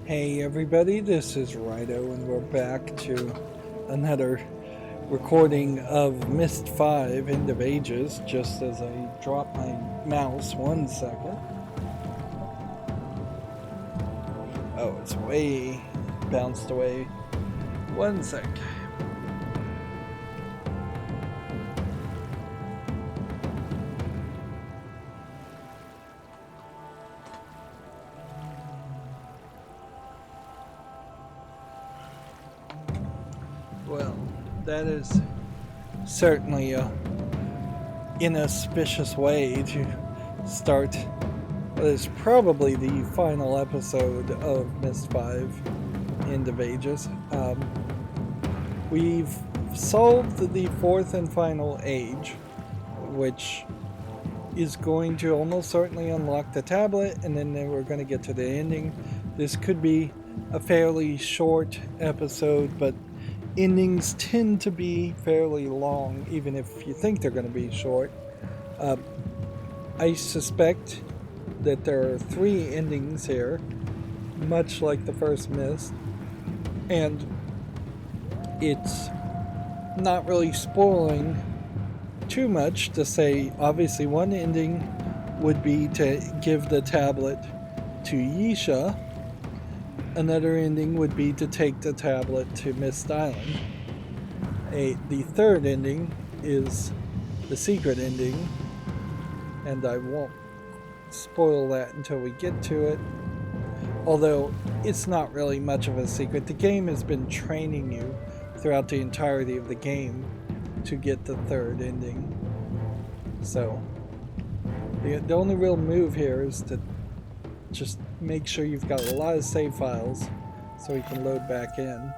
Hey everybody, this is Rydo, and we're back to another recording of Myst 5 End of Ages. Just as I drop my mouse, 1 second. Oh, it's way bounced away. 1 sec. Well, that is certainly a inauspicious way to start what is probably the final episode of Myst 5 End of Ages. We've solved the fourth and final age, which is going to almost certainly unlock the tablet, and then we're going to get to the ending. This could be a fairly short episode, but endings tend to be fairly long, even if you think they're going to be short. I suspect that there are 3 endings here, much like the first Myst, and it's not really spoiling too much to say. Obviously, one ending would be to give the tablet to Yisha. Another ending would be to take the tablet to Myst Island. The third ending is the secret ending, and I won't spoil that until we get to it. Although it's not really much of a secret. The game has been training you throughout the entirety of the game to get the third ending. So the only real move here is to just make sure you've got a lot of save files so you can load back in.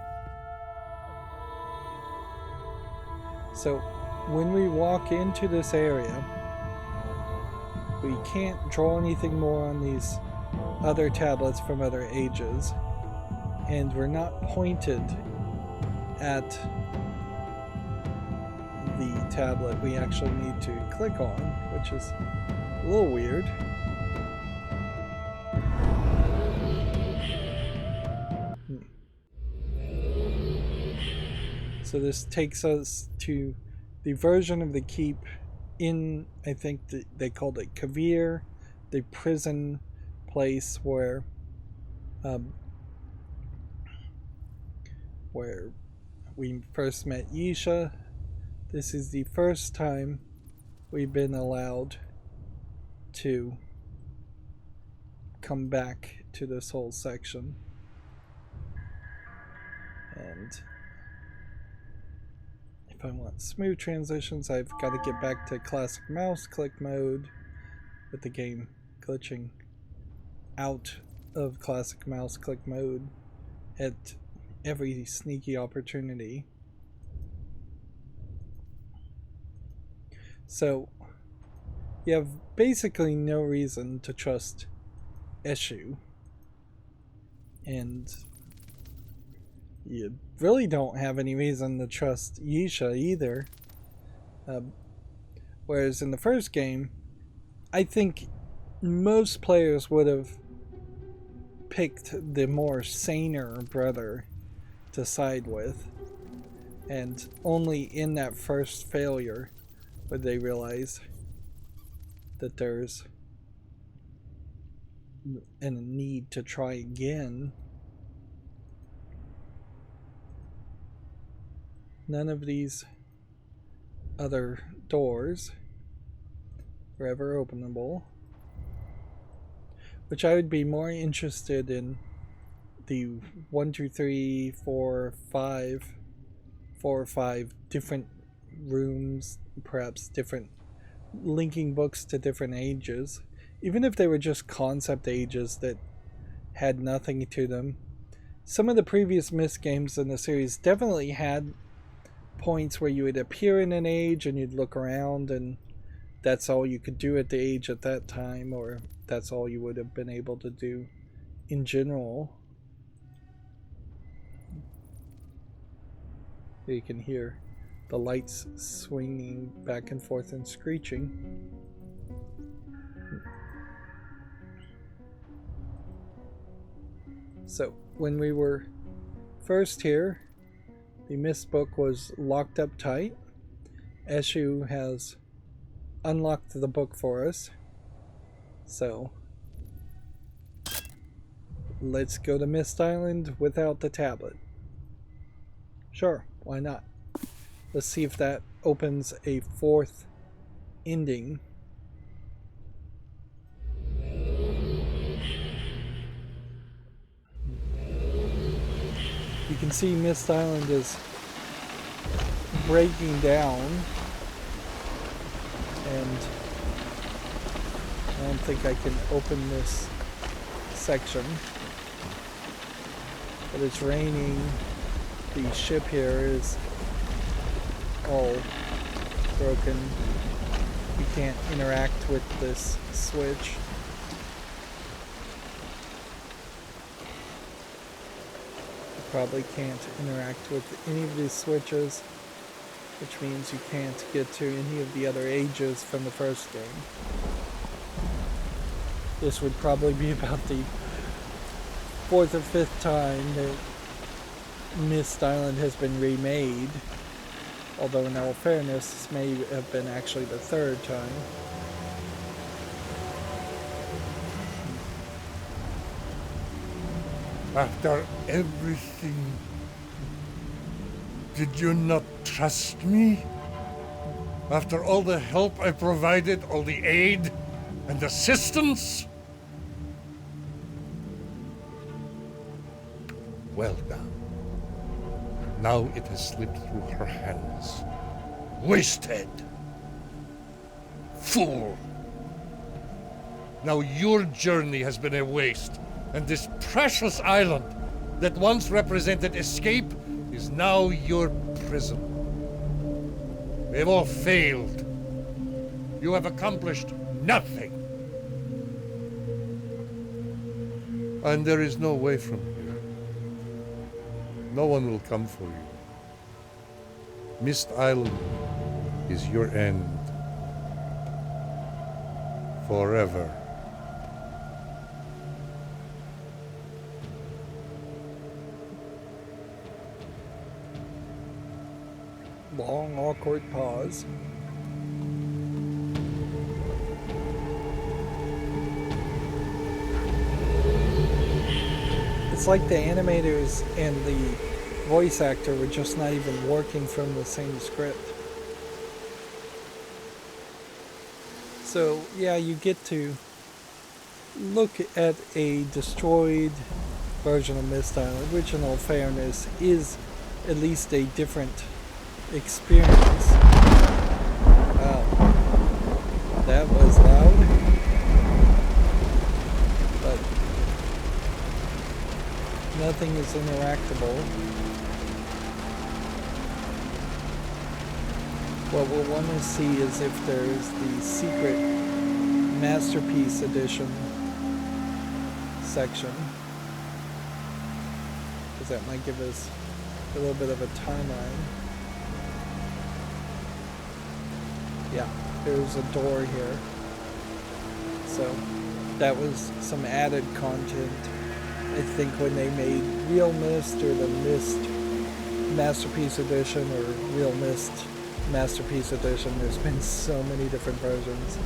So when we walk into this area, we can't draw anything more on these other tablets from other ages, and we're not pointed at the tablet we actually need to click on, which is a little weird. So this takes us to the version of the keep in, I think they called it Kavir, the prison place where we first met Yisha. This is the first time we've been allowed to come back to this whole section. And if I want smooth transitions, I've got to get back to classic mouse click mode, with the game glitching out of classic mouse click mode at every sneaky opportunity. So you have basically no reason to trust Eshu, and you really don't have any reason to trust Yisha either. Whereas in the first game, I think most players would have picked the more saner brother to side with, and only in that first failure would they realize that there's a need to try again. None of these other doors were ever openable, which I would be more interested in the 1, 2, 3, 4, 5, 4 or 5 different rooms, perhaps different linking books to different ages, even if they were just concept ages that had nothing to them. Some of the previous Myst games in the series definitely had points where you would appear in an age and you'd look around, and that's all you could do at the age at that time, or that's all you would have been able to do in general. You can hear the lights swinging back and forth and screeching. So, when we were first here, the Myst book was locked up tight. Eshu has unlocked the book for us. So, let's go to Myst Island without the tablet. Sure, why not? Let's see if that opens a fourth ending. You can see Myst Island is breaking down, and I don't think I can open this section, but it's raining. The ship here is all broken. You can't interact with this switch. Probably can't interact with any of these switches, which means you can't get to any of the other ages from the first game. This would probably be about the fourth or fifth time that Myst Island has been remade, although in all fairness, this may have been actually the third time. After everything, did you not trust me? After all the help I provided, all the aid and assistance? Well done. Now it has slipped through her hands. Wasted. Fool. Now your journey has been a waste. And this precious island that once represented escape is now your prison. We have all failed. You have accomplished nothing. And there is no way from here. No one will come for you. Myst Island is your end. Forever. Long, awkward pause. It's like the animators and the voice actor were just not even working from the same script. So, yeah, you get to look at a destroyed version of Myst Island, which in all fairness is at least a different experience. Wow, that was loud, but nothing is interactable. What we'll want to see is if there's the secret Masterpiece Edition section, because that might give us a little bit of a timeline. Yeah, there's a door here. So that was some added content. I think when they made Real Myst or the Myst Masterpiece Edition or Real Myst Masterpiece Edition, there's been so many different versions.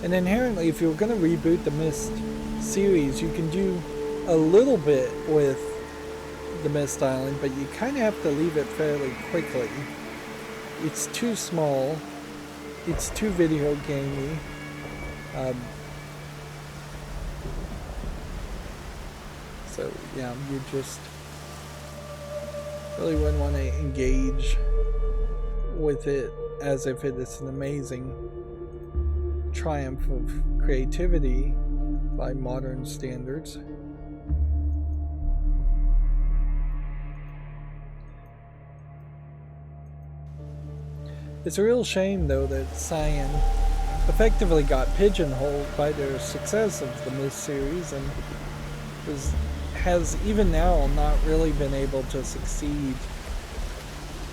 And inherently, if you're going to reboot the Myst series, you can do a little bit with the Myst Island, but you kind of have to leave it fairly quickly. It's too small. It's too video gamey. So yeah, you just really wouldn't want to engage with it as if it is an amazing triumph of creativity by modern standards. It's a real shame, though, that Cyan effectively got pigeonholed by their success of the Myst series and has even now not really been able to succeed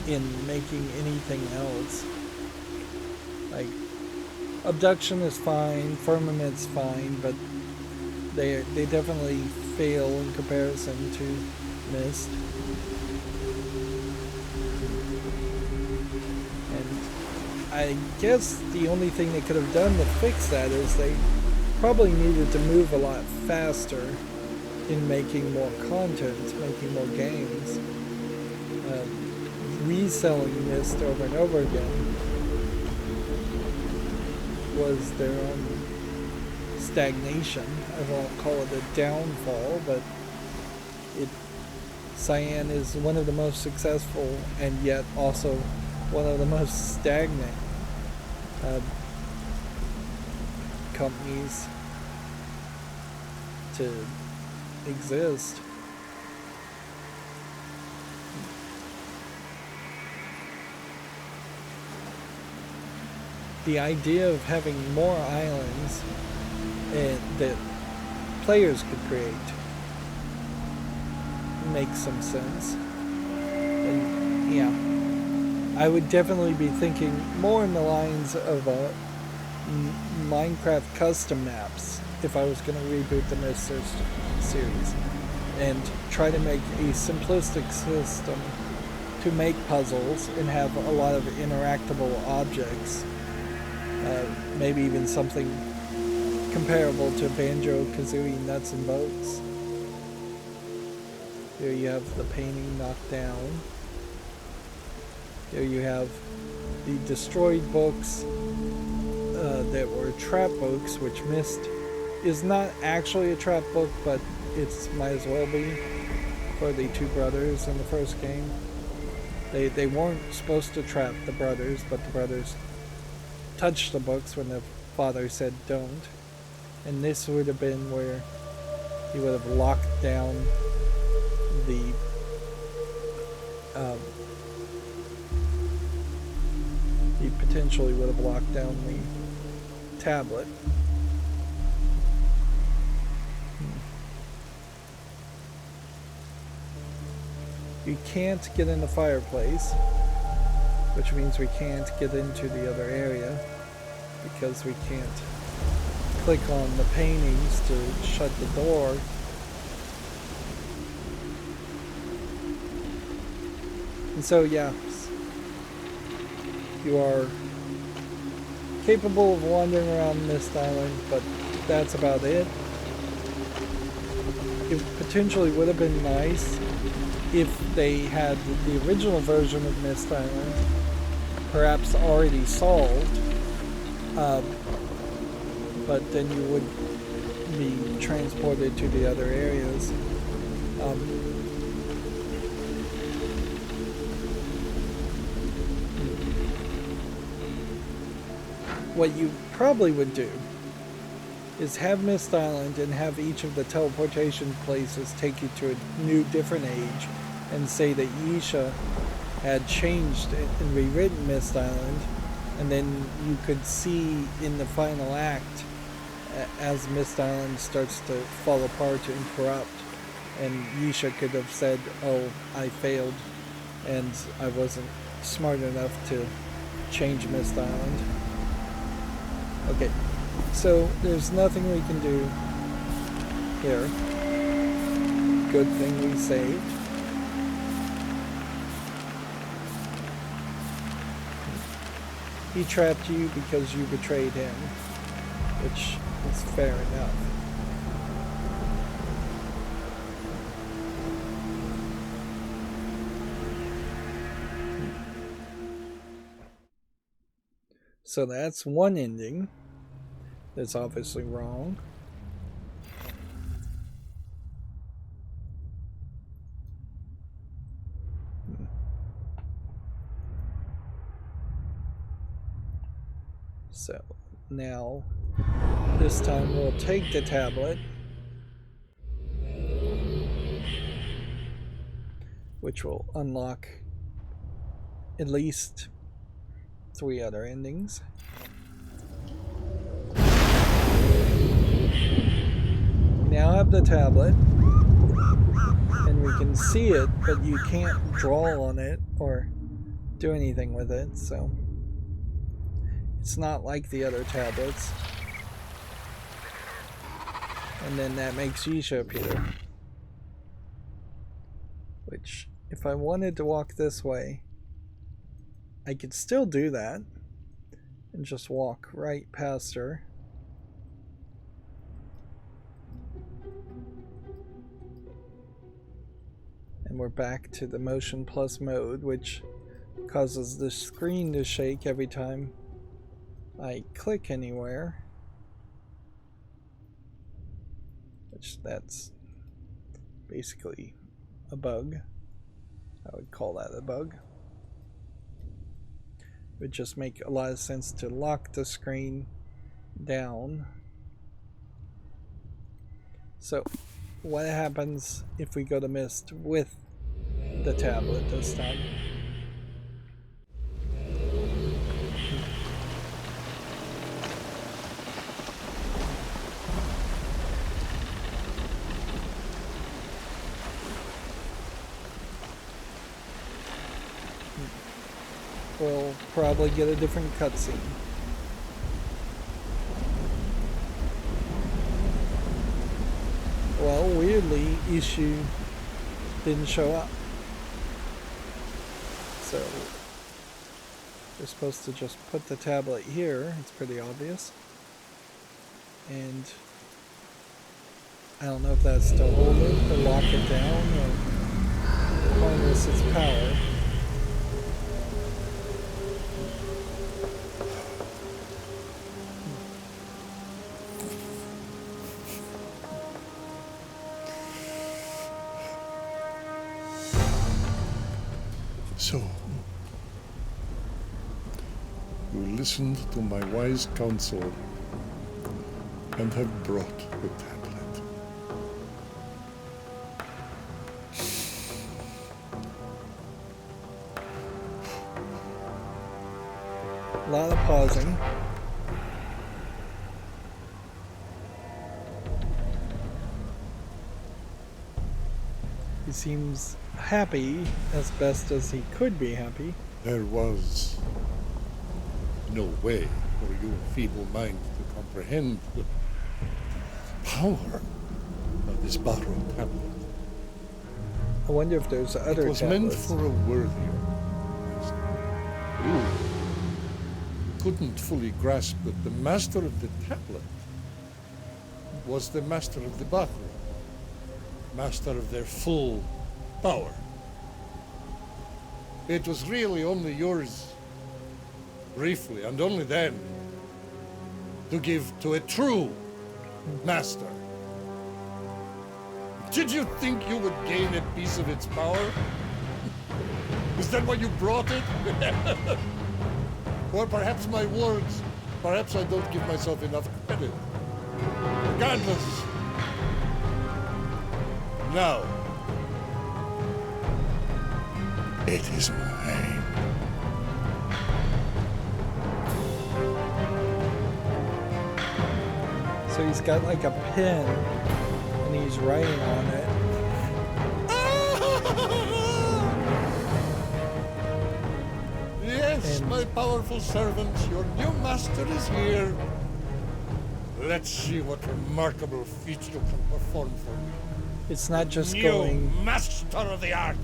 in making anything else. Like, Abduction is fine, Firmament's fine, but They definitely fail in comparison to Myst. And I guess the only thing they could have done to fix that is they probably needed to move a lot faster in making more content, making more games. Reselling Myst over and over again was their own stagnation. I won't call it a downfall, but Cyan is one of the most successful and yet also one of the most stagnant companies to exist. The idea of having more islands that players could create makes some sense. And yeah, I would definitely be thinking more in the lines of Minecraft custom maps if I was going to reboot the Myst series, and try to make a simplistic system to make puzzles and have a lot of interactable objects. Maybe even something comparable to Banjo-Kazooie Nuts and Bolts. Here you have the painting knocked down. Here you have the destroyed books that were trap books, which Myst is not actually a trap book, but it's might as well be for the two brothers in the first game. They weren't supposed to trap the brothers, but the brothers touched the books when the father said don't. And this would have been where he would have locked down the he potentially would have locked down the tablet. You can't get in the fireplace, which means we can't get into the other area because we can't click on the paintings to shut the door. And so yeah, you are capable of wandering around Myst Island, but that's about it. It potentially would have been nice if they had the original version of Myst Island perhaps already solved, but then you would be transported to the other areas. What you probably would do is have Myst Island and have each of the teleportation places take you to a new, different age, and say that Yisha had changed and rewritten Myst Island, and then you could see in the final act as Myst Island starts to fall apart and corrupt, and Yisha could have said, oh, I failed and I wasn't smart enough to change Myst Island. Okay, so there's nothing we can do here. Good thing we saved. He trapped you because you betrayed him, which is fair enough. So that's one ending that's obviously wrong. So now, this time we'll take the tablet, which will unlock at least 3 other endings. We now have the tablet, and we can see it, but you can't draw on it or do anything with it, so it's not like the other tablets. And then that makes Yisha appear. Which, if I wanted to walk this way, I could still do that. And just walk right past her. And we're back to the motion plus mode, which causes the screen to shake every time I click anywhere. Which that's basically a bug. I would call that a bug. It would just make a lot of sense to lock the screen down. So what happens if we go to Myst with the tablet this time? We'll probably get a different cutscene. Well, weirdly, Ishu didn't show up. So, we're supposed to just put the tablet here. It's pretty obvious. And I don't know if that's to hold it, or lock it down, or harness its power. So, you listened to my wise counsel and have brought the tablet. A lot of pausing. He seems happy as best as he could be happy. There was no way for your feeble mind to comprehend the power of this borrowed tablet. I wonder if there's other It was tablets. meant for a worthier master. You couldn't fully grasp that the master of the tablet was the master of the Bahra, master of their full power. It was really only yours, briefly, and only then, to give to a true master. Did you think you would gain a piece of its power? Is that why you brought it? Or perhaps my words, perhaps I don't give myself enough credit. Regardless, now, it is mine. So he's got like a pen and he's writing on it. Yes, And- my powerful servant, your new master is here. Let's see what remarkable feats you can perform for me. It's not just New going, master of the art.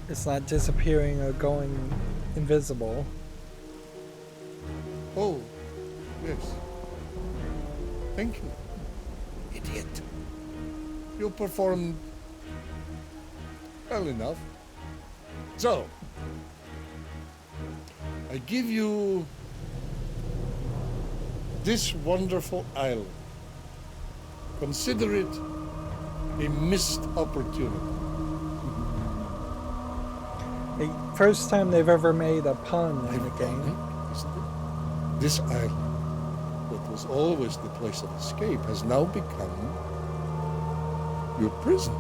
it's not disappearing or going invisible. Oh, yes. Thank you, idiot. You performed well enough. So, I give you this wonderful island. Consider it a missed opportunity. The first time they've ever made a pun in the Ironic, game. isn't it? This island, what was always the place of escape, has now become your prison.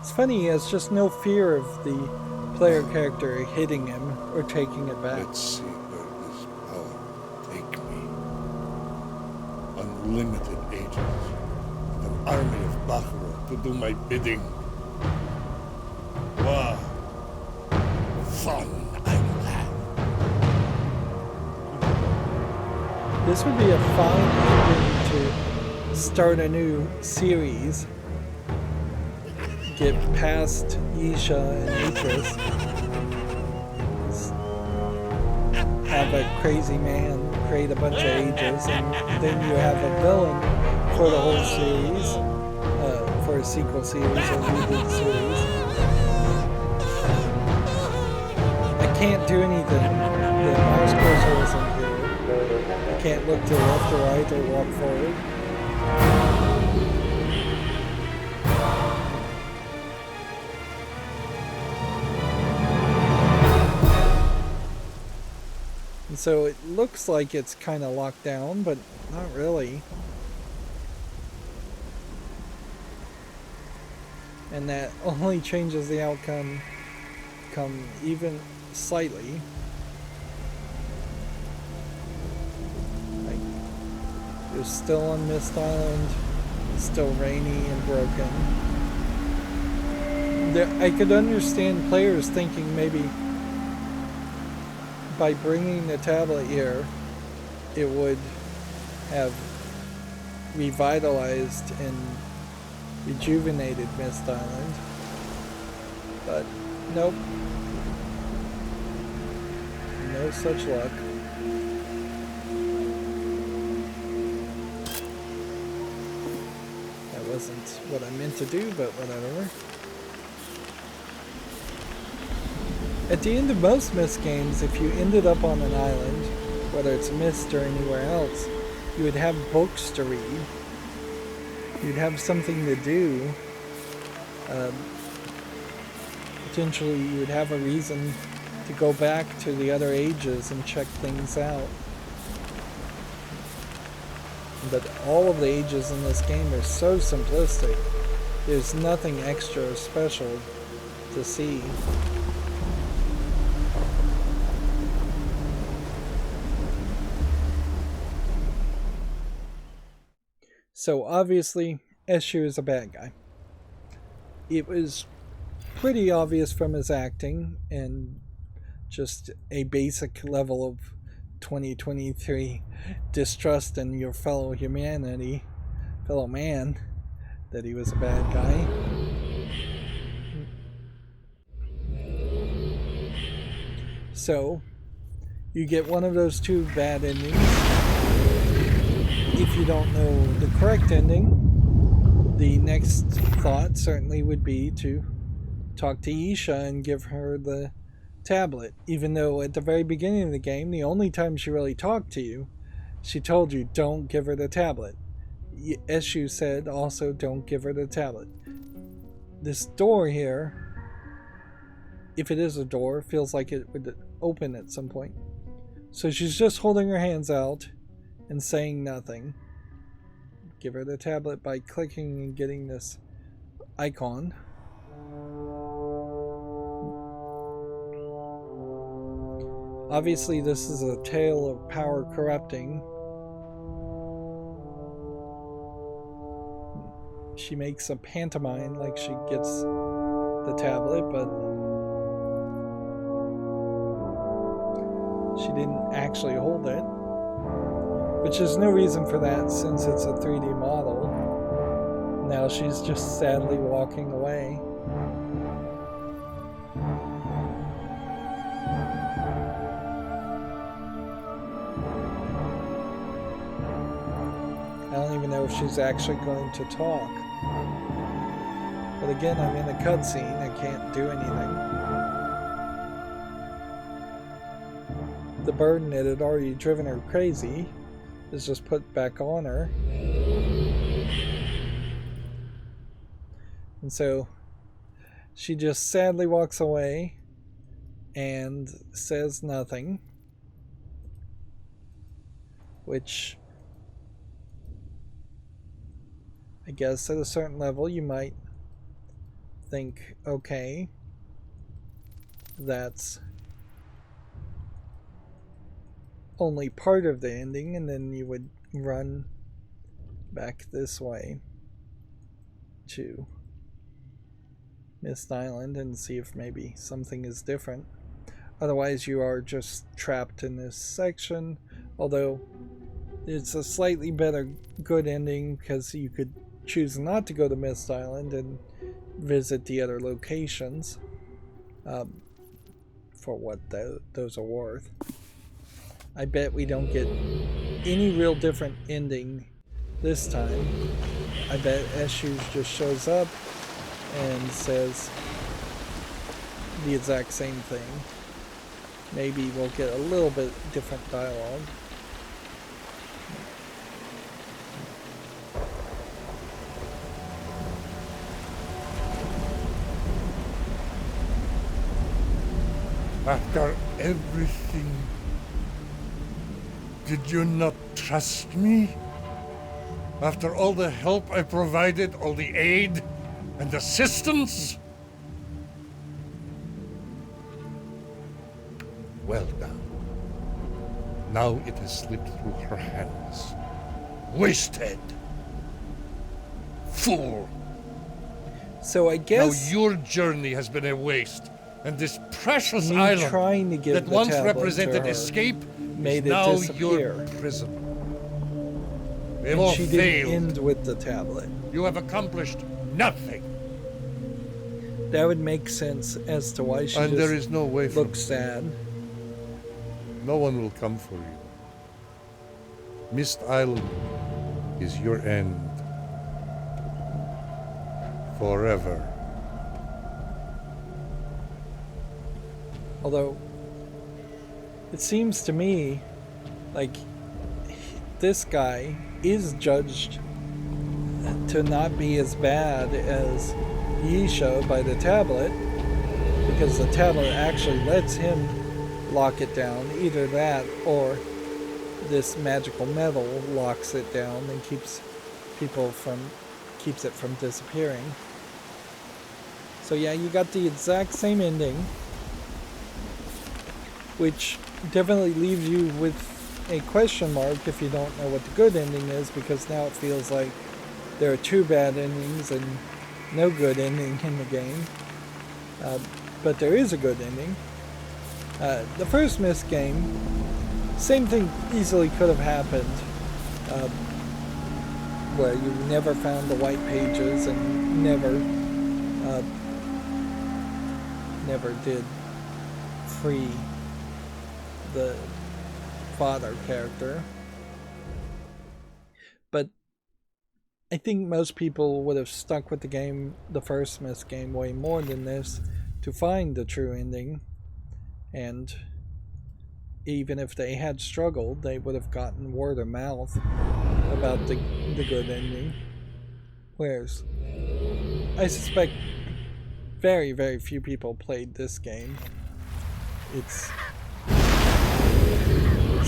It's funny, he has just no fear of the player character hitting him or taking it back. Let's see where this power will take me. Unlimited agents, an army of Bahra to do my bidding. Wow, fun I will have. This would be a fine ending to start a new series. Get past Isha and Atris. Have a crazy man create a bunch of ages, and then you have a villain for the whole series, for a sequel series or reboot series. I can't do anything. The mouse cursor isn't here. I can't look to the left or right or walk forward. And so it looks like it's kind of locked down, but not really. And that only changes the outcome even slightly. Like, you're still on Myst Island, it's still rainy and broken. I could understand players thinking maybe by bringing the tablet here, it would have revitalized and rejuvenated Myst Island. But nope. No such luck. That wasn't what I meant to do, but whatever. At the end of most Myst games, if you ended up on an island, whether it's Myst or anywhere else, you would have books to read. You'd have something to do. Potentially you would have a reason to go back to the other ages and check things out. But all of the ages in this game are so simplistic. There's nothing extra or special to see. So obviously, Eshu is a bad guy. It was pretty obvious from his acting and just a basic level of 2023 distrust in your fellow humanity, fellow man, that he was a bad guy. So, you get one of those two bad endings. If you don't know the correct ending, the next thought certainly would be to talk to Isha and give her the tablet, even though at the very beginning of the game, the only time she really talked to you, she told you don't give her the tablet. Eshu said also don't give her the tablet. This door here, if it is a door, feels like it would open at some point. So she's just holding her hands out and saying nothing. Give her the tablet by clicking and getting this icon. Obviously, this is a tale of power corrupting. She makes a pantomime like she gets the tablet, but she didn't actually hold it. Which is no reason for that since it's a 3D model. Now she's just sadly walking away. I don't even know if she's actually going to talk. But again, I'm in a cutscene. I can't do anything. The burden that had already driven her crazy is just put back on her. And so she just sadly walks away and says nothing, which I guess at a certain level you might think, okay, that's only part of the ending, and then you would run back this way to Myst Island and see if maybe something is different. Otherwise you are just trapped in this section, although It's a slightly better good ending because you could choose not to go to Myst Island and visit the other locations for what those are worth. I bet we don't get any real different ending this time. I bet Eshu's just shows up and says the exact same thing. Maybe we'll get a little bit different dialogue. After everything, did you not trust me? After all the help I provided, all the aid and assistance? Well done. Now it has slipped through her hands. Wasted. Fool. So I guess Now your journey has been a waste, and this precious me island trying to give that the once tablet represented to her escape made is it now disappear. your prison. We have And all she didn't failed. end with the tablet. You have accomplished nothing. That would make sense as to why she And just there is no way from. looks sad. No one will come for you. Myst Island is your end. Forever. Although, it seems to me like this guy is judged to not be as bad as Yisha by the tablet, because the tablet actually lets him lock it down. Either that or this magical metal locks it down and keeps it from disappearing. So yeah, you got the exact same ending, which definitely leaves you with a question mark if you don't know what the good ending is, because now it feels like there are two bad endings and no good ending in the game. But there is a good ending. The first Myst game, same thing easily could have happened, where you never found the white pages and never did free the father character. But I think most people would have stuck with the first Myst game, way more than this to find the true ending. And even if they had struggled, they would have gotten word of mouth about the good ending. Whereas I suspect very, very few people played this game. It's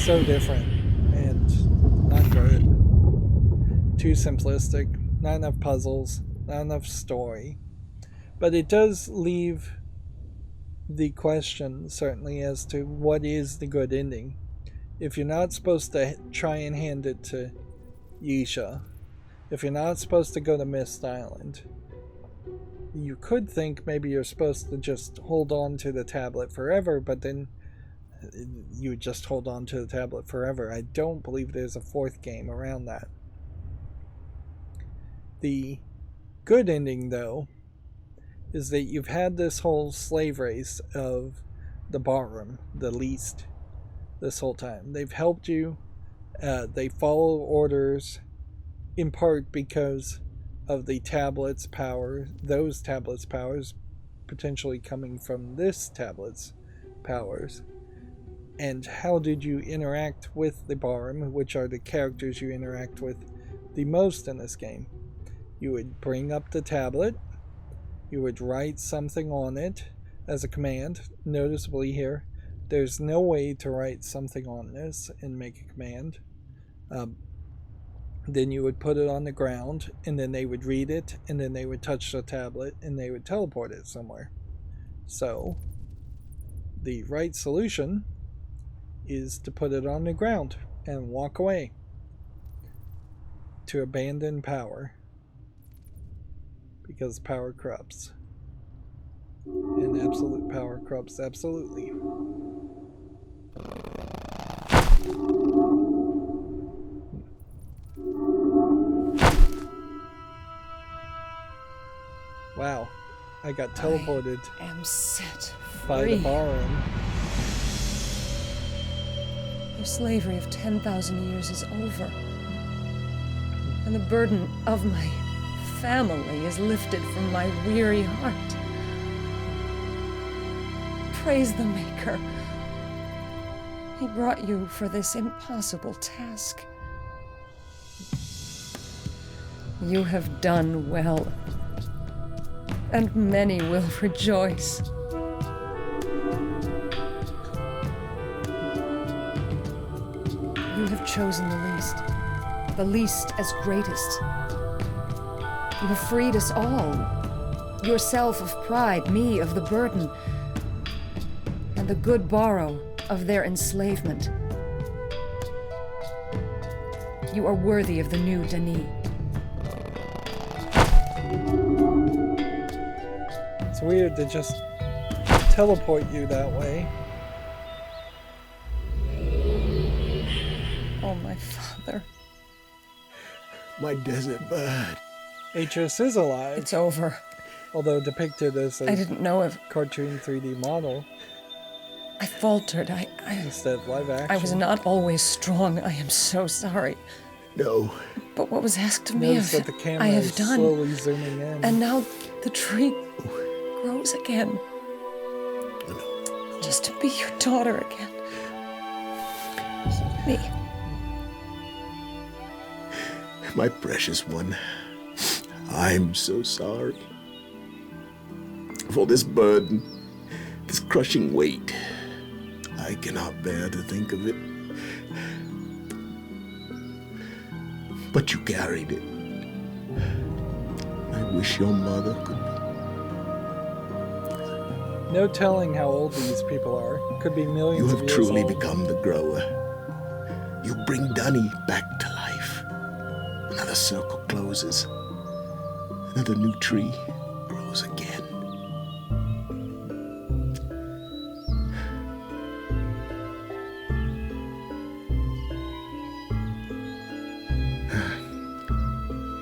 so different and not good. Too simplistic, not enough puzzles, not enough story. But it does leave the question, certainly, as to what is the good ending. If you're not supposed to try and hand it to Yisha, if you're not supposed to go to Myst Island, you could think maybe you're supposed to just hold on to the tablet forever, but then you would just hold on to the tablet forever. I don't believe there's a fourth game around that. The good ending, though, is that you've had this whole slave race of the barroom, the least, this whole time. They've helped you. They follow orders in part because of the tablet's power, those tablets' powers potentially coming from this tablet's powers. And how did you interact with the barroom, which are the characters you interact with the most in this game? You would bring up the tablet, you would write something on it as a command. Noticeably here, there's no way to write something on this and make a command. Then you would put it on the ground, and then they would read it, and then they would touch the tablet, and they would teleport it somewhere. So, the right solution is to put it on the ground and walk away. To abandon power. Because power corrupts. And absolute power corrupts absolutely. I got teleported I am set by the free. Baron. Your slavery of 10,000 years is over. And the burden of my family is lifted from my weary heart. Praise the Maker. He brought you for this impossible task. You have done well, and many will rejoice. You have chosen the least as greatest. You have freed us all, yourself of pride, me of the burden, and the good borrow of their enslavement. You are worthy of the new Denis. It's weird to just teleport you that way. Oh, my father. My desert bird. HS is alive, It's over. although depicted as I a didn't know if cartoon 3D model I faltered. I instead of live action. I was not always strong. I am so sorry. No. But what was asked of me, Notice that the camera I have is done. slowly zooming in. And now the tree grows again. Just to be your daughter again. Hold me. My precious one. I'm so sorry. For this burden, this crushing weight. I cannot bear to think of it. But you carried it. I wish your mother could. No telling how old these people are. Could be millions You of have years truly old. become the grower. You bring Dunny back to life. Another circle closes. Another new tree grows again.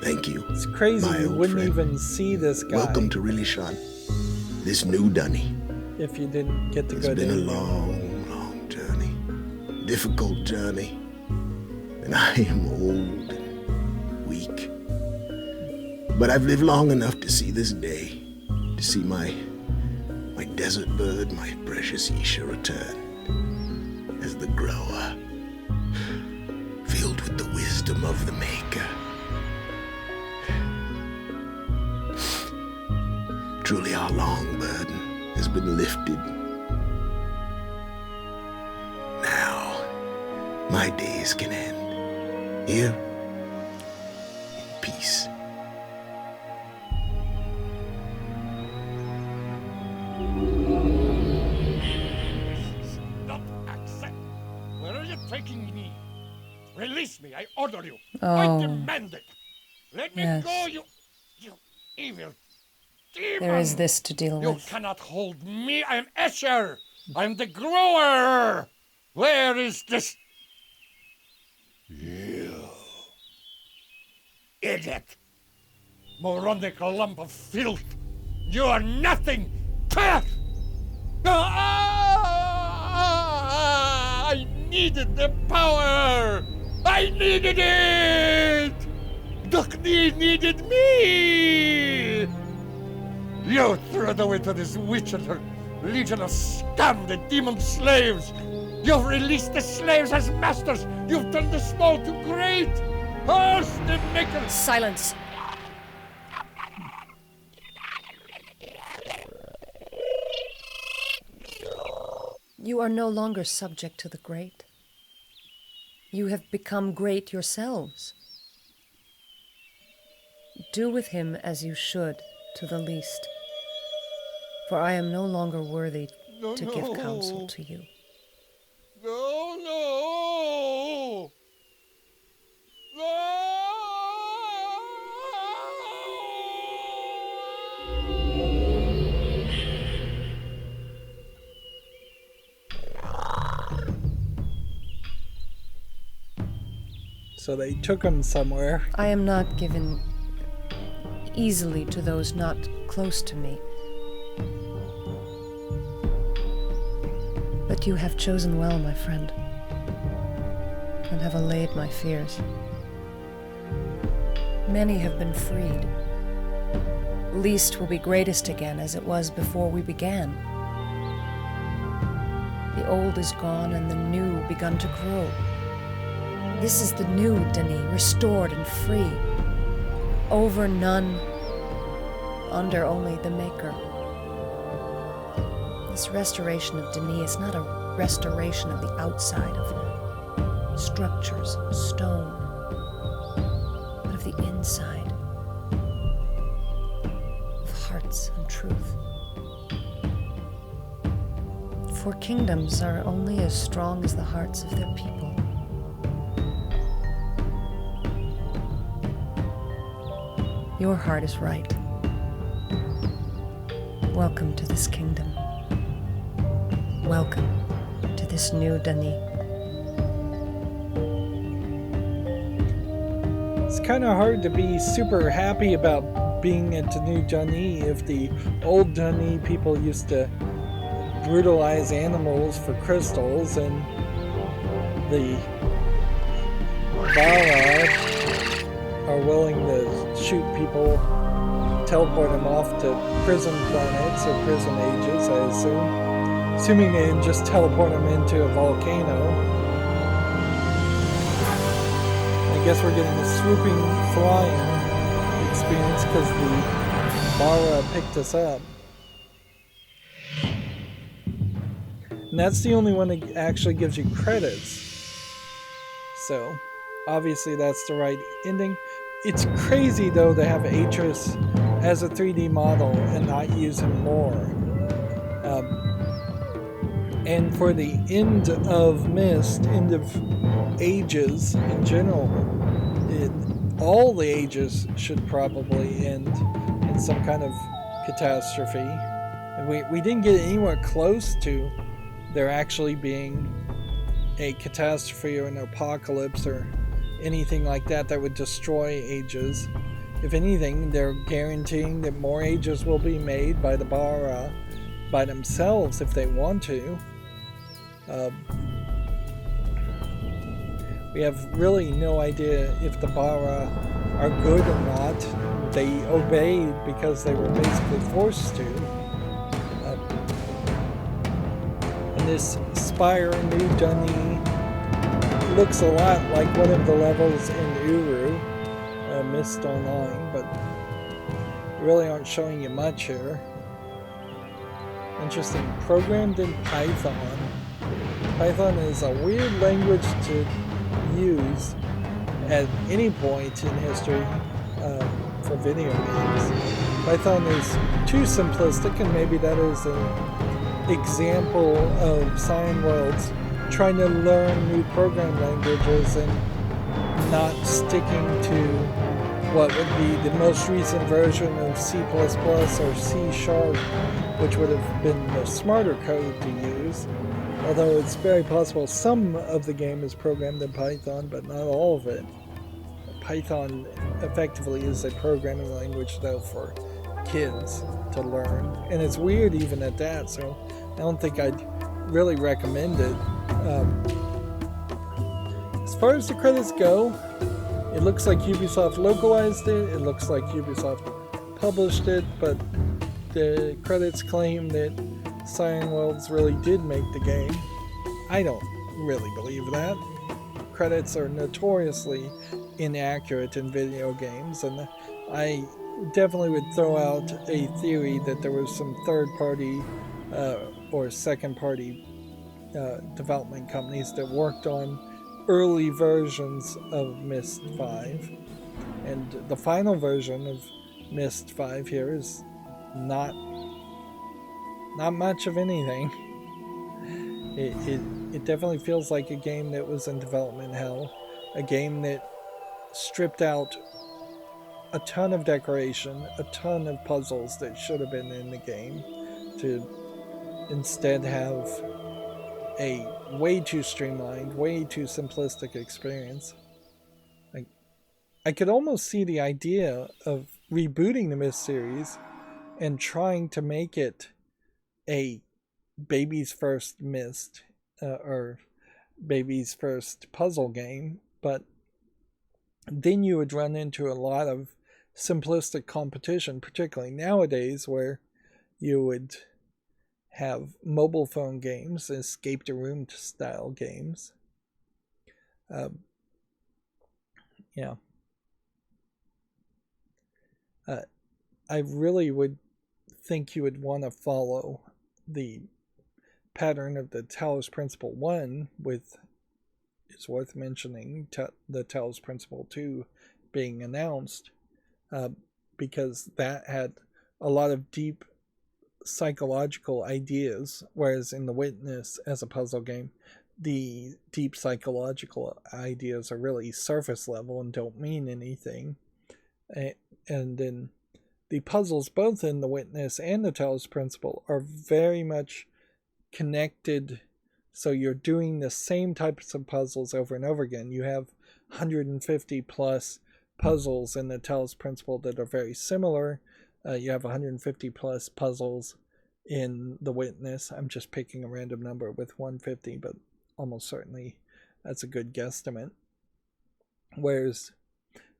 Thank you. It's crazy my you old wouldn't friend. even see this guy Welcome to Rilishan. This new Dunny. if you didn't get to It's go been a down. long, long journey. Difficult journey. And I am old and weak. But I've lived long enough to see this day. To see my desert bird, my precious Isha return. As the grower. Filled with the wisdom of the Maker. Truly our long burden has been lifted. Now, my days can end. Here, in peace. Not accept. Where are you taking me? Release me, I order you. Oh. I demand it. Let me Yes. go, you evil demon. There is this to deal You with. cannot hold me. I am Escher. I am the grower. Where is this? You idiot. Moronic lump of filth. You are nothing. Cut! I needed the power. I needed it. Duckney needed me. You threw away to this witch and her legion of scum, the demon slaves. You've released the slaves as masters. You've turned the small to great. Curse the Maker. Silence. You are no longer subject to the great. You have become great yourselves. Do with him as you should to the least. For I am no longer worthy to give counsel to you. No, no. No. So they took him somewhere. I am not given easily to those not close to me. But you have chosen well, my friend, and have allayed my fears. Many have been freed. Least will be greatest again, as it was before we began. The old is gone, and the new begun to grow. This is the new Denis, restored and free. Over none, under only the Maker. This restoration of Denis is not a restoration of the outside, of structures, stone, but of the inside, of hearts and truth. For kingdoms are only as strong as the hearts of their people. Your heart is right. Welcome to this kingdom. Welcome to this new Denis. It's kind of hard to be super happy about being at the new Denis if the old Denis people used to brutalize animals for crystals, and the Bara are willing to shoot people, teleport them off to prison planets or prison ages, I assume. Assuming they didn't just teleport them into a volcano. I guess we're getting a swooping flying experience because the Bara picked us up. And that's the only one that actually gives you credits. So, obviously that's the right ending. It's crazy though to have Atris as a 3D model and not use him more. And for the end of Myst, end of ages in general, all the ages should probably end in some kind of catastrophe. And we didn't get anywhere close to there actually being a catastrophe or an apocalypse or anything like that that would destroy ages. If anything, they're guaranteeing that more ages will be made by the Bara by themselves if they want to. We have really no idea if the Bara are good or not. They obeyed because they were basically forced to. And this Spire New Denis looks a lot like one of the levels in Uru, Myst Online, but really aren't showing you much here. Interesting. Programmed in Python. Python is a weird language to use at any point in history for video games. Python is too simplistic, and maybe that is an example of Cyan Worlds trying to learn new program languages and not sticking to what would be the most recent version of C++ or C#, which would have been the smarter code to use. Although it's very possible some of the game is programmed in Python, but not all of it. Python effectively is a programming language, though, for kids to learn. And it's weird even at that, so I don't think I'd really recommend it. As far as the credits go, it looks like Ubisoft localized it, it looks like Ubisoft published it, but the credits claim that Cyan Worlds really did make the game. I don't really believe that. Credits are notoriously inaccurate in video games, and I definitely would throw out a theory that there was some third-party or second-party development companies that worked on early versions of Myst 5. And the final version of Myst 5 here is not much of anything. It definitely feels like a game that was in development hell, a game that stripped out a ton of decoration, a ton of puzzles that should have been in the game, to instead have a way too streamlined, way too simplistic experience. I could almost see the idea of rebooting the Myst series and trying to make it a baby's first Myst, or baby's first puzzle game, but then you would run into a lot of simplistic competition, particularly nowadays, where you would have mobile phone games, escape the room style games. Yeah. I really would think you would want to follow the pattern of the Talos Principle 1 with, it's worth mentioning, the Talos Principle 2 being announced, because that had a lot of deep psychological ideas, whereas in The Witness, as a puzzle game, the deep psychological ideas are really surface level and don't mean anything. And then the puzzles, both in The Witness and the Talos Principle, are very much connected, so you're doing the same types of puzzles over and over again. You have 150 plus puzzles in the Talos Principle that are very similar. You have 150 plus puzzles in The Witness. I'm just picking a random number with 150, but almost certainly that's a good guesstimate. Whereas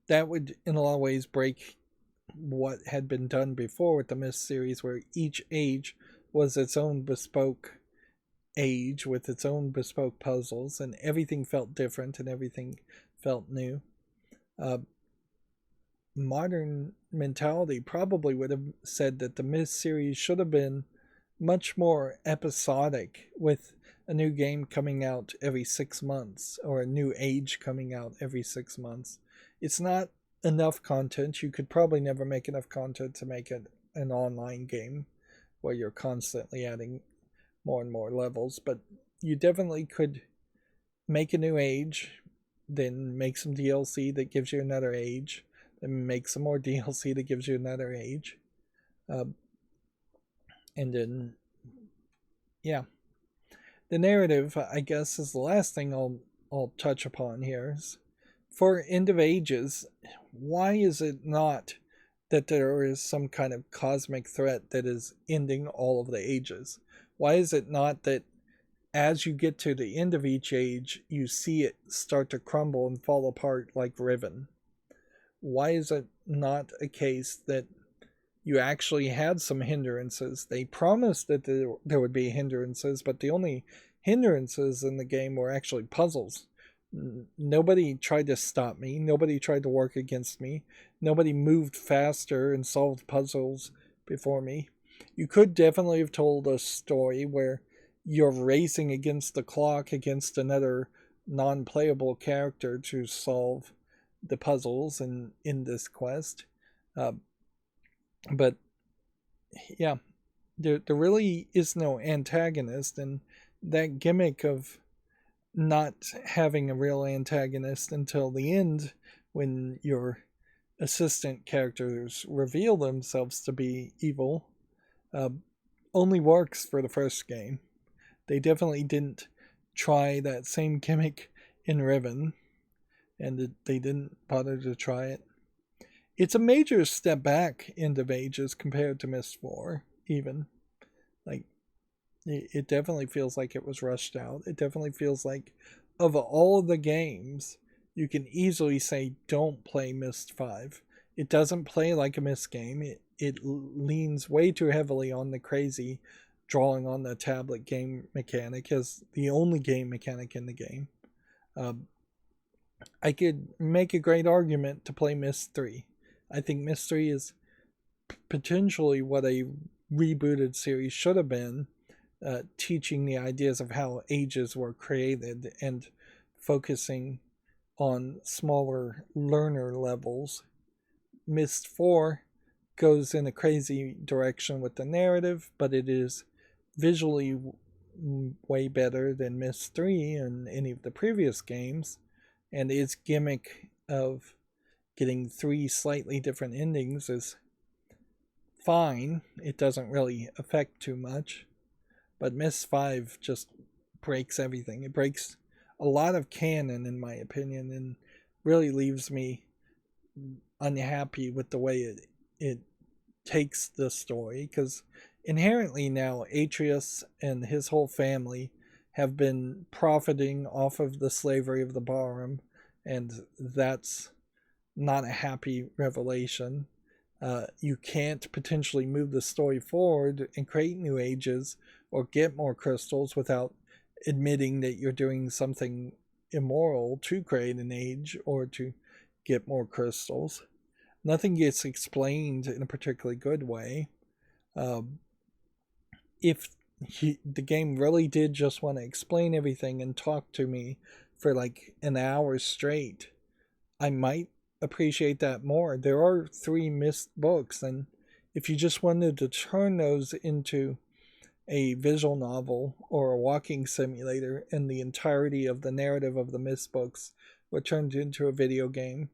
that would, in a lot of ways, break what had been done before with the Myst series, where each age was its own bespoke age with its own bespoke puzzles, and everything felt different and everything felt new. Modern mentality probably would have said that the Myst series should have been much more episodic, with a new game coming out every 6 months or a new age coming out every 6 months. It's not enough content. You could probably never make enough content to make it an online game where you're constantly adding more and more levels, but you definitely could make a new age, then make some DLC that gives you another age, then make some more DLC that gives you another age, and then the narrative, I guess, is the last thing I'll touch upon here. Is, for End of Ages, why is it not that there is some kind of cosmic threat that is ending all of the ages? Why is it not that as you get to the end of each age, you see it start to crumble and fall apart like Riven? Why is it not a case that you actually had some hindrances? They promised that there would be hindrances, but the only hindrances in the game were actually puzzles. Nobody tried to stop me. Nobody tried to work against me. Nobody moved faster and solved puzzles before me. You could definitely have told a story where you're racing against the clock against another non-playable character to solve the puzzles in this quest. But yeah, there really is no antagonist, and that gimmick of not having a real antagonist until the end, when your assistant characters reveal themselves to be evil, only works for the first game. They definitely didn't try that same gimmick in Riven, and they didn't bother to try it. It's a major step back End of Ages compared to Myst 4, even. Like, it definitely feels like it was rushed out. It definitely feels like, of all of the games, you can easily say don't play Myst 5. It doesn't play like a Myst game. It leans way too heavily on the crazy drawing on the tablet game mechanic as the only game mechanic in the game. I could make a great argument to play Myst 3. I think Myst 3 is potentially what a rebooted series should have been, teaching the ideas of how ages were created and focusing on smaller learner levels. Myst 4 goes in a crazy direction with the narrative, but it is visually way better than Myst 3 and any of the previous games, and its gimmick of getting 3 slightly different endings is fine. It doesn't really affect too much, but Myst 5 just breaks everything. It breaks a lot of canon, in my opinion, and really leaves me unhappy with the way it takes the story, because inherently now Atreus and his whole family have been profiting off of the slavery of the ballroom, and that's not a happy revelation. You can't potentially move the story forward and create new ages or get more crystals without admitting that you're doing something immoral to create an age or to get more crystals. Nothing gets explained in a particularly good way. If the game really did just want to explain everything and talk to me for like an hour straight, I might appreciate that more. There are 3 Myst books, and if you just wanted to turn those into a visual novel or a walking simulator and the entirety of the narrative of the Myst books were turned into a video game,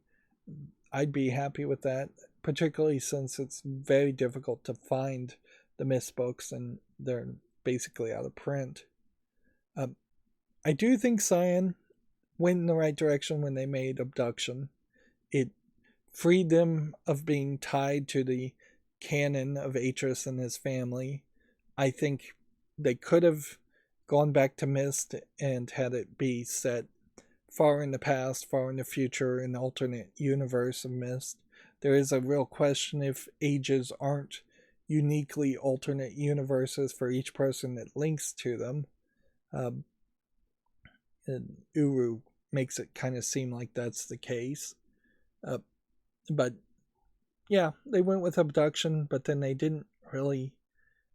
I'd be happy with that, particularly since it's very difficult to find the Myst books and they're basically out of print. I do think Cyan went in the right direction when they made Abduction. It freed them of being tied to the canon of Atreus and his family. I think they could have gone back to Myst and had it be set far in the past, far in the future, an alternate universe of Myst. There is a real question if ages aren't uniquely alternate universes for each person that links to them. And Uru makes it kind of seem like that's the case. But yeah, they went with Abduction, but then they didn't really.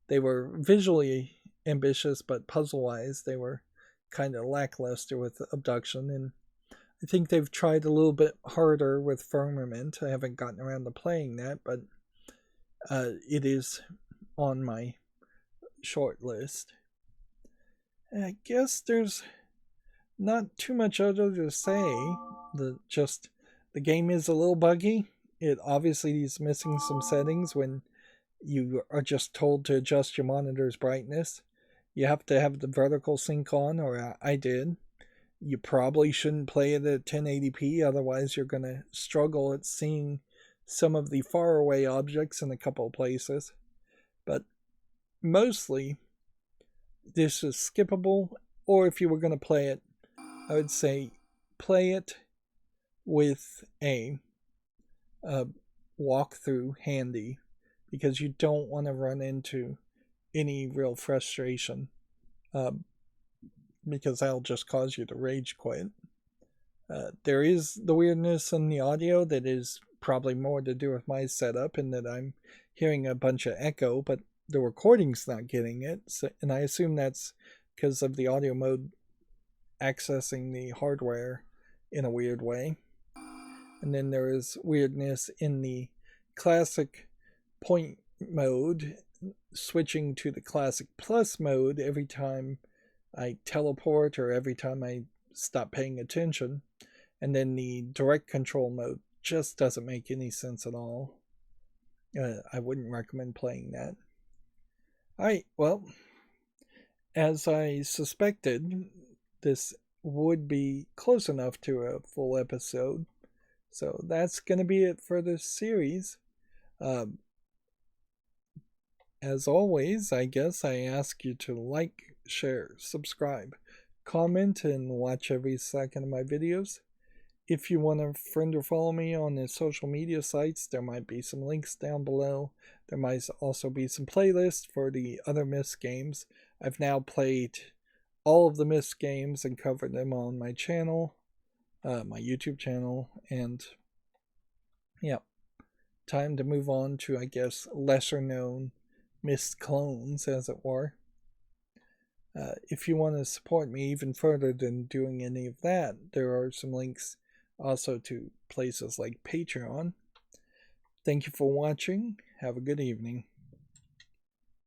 They were visually ambitious, but puzzle-wise, they were kind of lackluster with Abduction, and I think they've tried a little bit harder with Firmament. I haven't gotten around to playing that, but it is on my short list. And I guess there's not too much other to say. The game is a little buggy. It obviously is missing some settings when you are just told to adjust your monitor's brightness. You have to have the vertical sync on, or I did. You probably shouldn't play it at 1080p, otherwise you're going to struggle at seeing some of the faraway objects in a couple of places. But mostly, this is skippable, or if you were going to play it, I would say play it with a walkthrough handy, because you don't want to run into any real frustration, because that'll just cause you to rage quit. There is the weirdness in the audio that is probably more to do with my setup, and that I'm hearing a bunch of echo, but the recording's not getting it, and I assume that's because of the audio mode accessing the hardware in a weird way. And then there is weirdness in the classic point mode, switching to the classic plus mode every time I teleport or every time I stop paying attention. And then the direct control mode just doesn't make any sense at all. I wouldn't recommend playing that. Alright, well, as I suspected, this would be close enough to a full episode. So that's going to be it for this series. As always, I guess I ask you to like, share, subscribe, comment, and watch every second of my videos. If you want to friend or follow me on the social media sites, there might be some links down below. There might also be some playlists for the other Myst games. I've now played all of the Myst games and covered them on my channel, my YouTube channel, and yeah, time to move on to, I guess, lesser known Myst clones, as it were. If you want to support me even further than doing any of that, there are some links also to places like Patreon. Thank you for watching. Have a good evening.